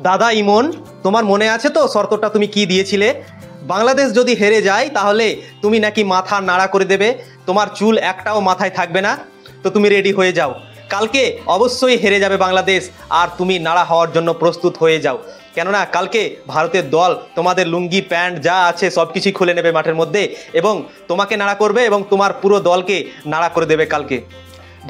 দাদা ইমন, তোমার মনে আছে তো শর্তটা তুমি কি দিয়েছিলে? বাংলাদেশ যদি হেরে যায় তাহলে তুমি নাকি মাথা নাড়া করে দেবে, তোমার চুল একটাও মাথায় থাকবে না। তো তুমি রেডি হয়ে যাও, কালকে অবশ্যই হেরে যাবে বাংলাদেশ, আর তুমি নাড়া হওয়ার জন্য প্রস্তুত হয়ে যাও। কেননা কালকে ভারতের দল তোমাদের লুঙ্গি প্যান্ট যা আছে সব কিছুই খুলে নেবে মাঠের মধ্যে, এবং তোমাকে নাড়া করবে এবং তোমার পুরো দলকে নাড়া করে দেবে কালকে।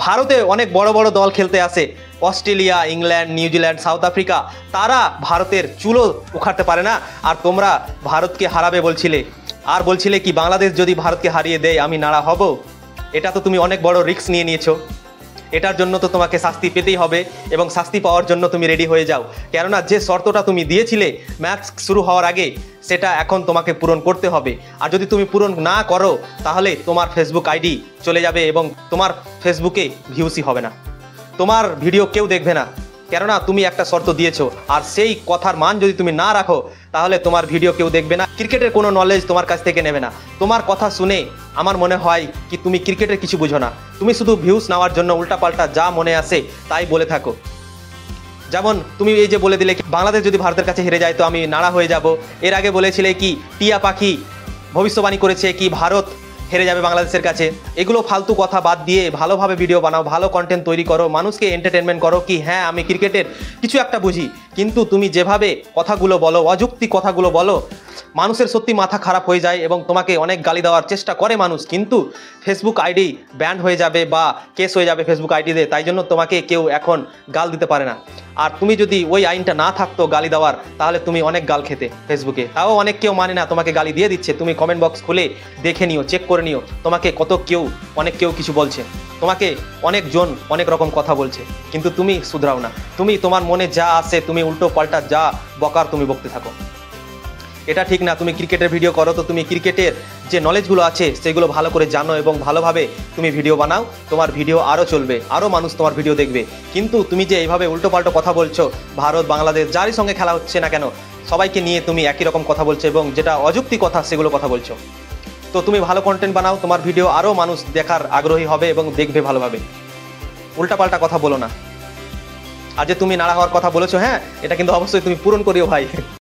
ভারতে অনেক বড় বড় দল খেলতে আসে, Australia, England, New Zealand, south Africa, তারা ভারতের চুলও উখাড়তে পারে না, আর তোমরা ভারতকে হারাবে বলছিলে, আর বলছিলে কি বাংলাদেশ যদি ভারতকে হারিয়ে দেয় আমি নাড়া হব। এটা তো তুমি অনেক বড় রিস্ক নিয়ে নিয়েছো, এটার জন্য তো তোমাকে শাস্তি পেতেই হবে, এবং শাস্তি পাওয়ার জন্য তুমি রেডি হয়ে যাও। কেননা যে শর্তটা তুমি দিয়েছিলে ম্যাচ শুরু হওয়ার আগে, সেটা এখন তোমাকে পূরণ করতে হবে। আর যদি তুমি পূরণ না করো তাহলে তোমার ফেসবুক আইডি চলে যাবে এবং তোমার ফেসবুকে ভিউসই হবে না, তোমার ভিডিও কেউ দেখবে না। কেননা তুমি একটা শর্ত দিয়েছো, আর সেই কথার মান যদি তুমি না রাখো তাহলে তোমার ভিডিও কেউ দেখবে না, ক্রিকেটের কোনো নলেজ তোমার কাছ থেকে নেবে না। তোমার কথা শুনে আমার মনে হয় কি তুমি ক্রিকেটের কিছু বুঝো না, তুমি শুধু ভিউজ নেওয়ার জন্য উল্টাপাল্টা যা মনে আসে তাই বলে থাকো। যেমন তুমি এই যে বলে দিলে কি বাংলাদেশ যদি ভারতের কাছে হেরে যায় তো আমি নাড়া হয়ে যাব। এর আগে বলেছিলে কি টিয়া পাখি ভবিষ্যবাণী করেছে কি ভারত হেরে যাবে বাংলাদেশের কাছে। এগুলো ফালতু কথা বাদ দিয়ে ভালোভাবে ভিডিও বানাও, ভালো কন্টেন্ট তৈরি করো, মানুষকে এন্টারটেনমেন্ট করো কি হ্যাঁ আমি ক্রিকেটের কিছু একটা বুঝি। কিন্তু তুমি যেভাবে কথাগুলো বলো, অযৌক্তিক কথাগুলো বলো, মানুষের সত্যি মাথা খারাপ হয়ে যায় এবং তোমাকে অনেক গালি দেওয়ার চেষ্টা করে মানুষ, কিন্তু ফেসবুক আইডি ব্যান্ড হয়ে যাবে বা কেস হয়ে যাবে ফেসবুক আইডিতে, তাই জন্য তোমাকে কেউ এখন গাল দিতে পারে না। আর তুমি যদি ওই আইনটা না থাকতো গালি দেওয়ার, তাহলে তুমি অনেক গাল খেতে ফেসবুকে। তাও অনেক কেউ মানে না, তোমাকে গালি দিয়ে দিচ্ছে, তুমি কমেন্ট বক্স খুলে দেখে নিও, চেক করে নিও, তোমাকে অনেক কেউ কিছু বলছে, তোমাকে অনেকজন অনেক রকম কথা বলছে, কিন্তু তুমি শুধরাও না। তুমি তোমার মনে যা আসে তুমি উল্টো পাল্টা যা বকার তুমি বকতে থাকো, এটা ঠিক না। তুমি ক্রিকেটের ভিডিও করো তো তুমি ক্রিকেটের যে নলেজগুলো আছে সেগুলো ভালো করে জানো এবং ভালোভাবে তুমি ভিডিও বানাও, তোমার ভিডিও আরও চলবে, আরও মানুষ তোমার ভিডিও দেখবে। কিন্তু তুমি যে এইভাবে উল্টোপাল্টো কথা বলছো, ভারত বাংলাদেশ যারই সঙ্গে খেলা হচ্ছে না কেন সবাইকে নিয়ে তুমি একই রকম কথা বলছো এবং যেটা অযৌক্তিক কথা সেগুলো কথা বলছো। তো তুমি ভালো কন্টেন্ট বানাও, তোমার ভিডিও আরও মানুষ দেখার আগ্রহী হবে এবং দেখবে ভালোভাবে, উল্টাপাল্টা কথা বলো না। আর যে তুমি নাড়া হওয়ার কথা বলেছো, হ্যাঁ এটা কিন্তু অবশ্যই তুমি পূরণ করিও ভাই।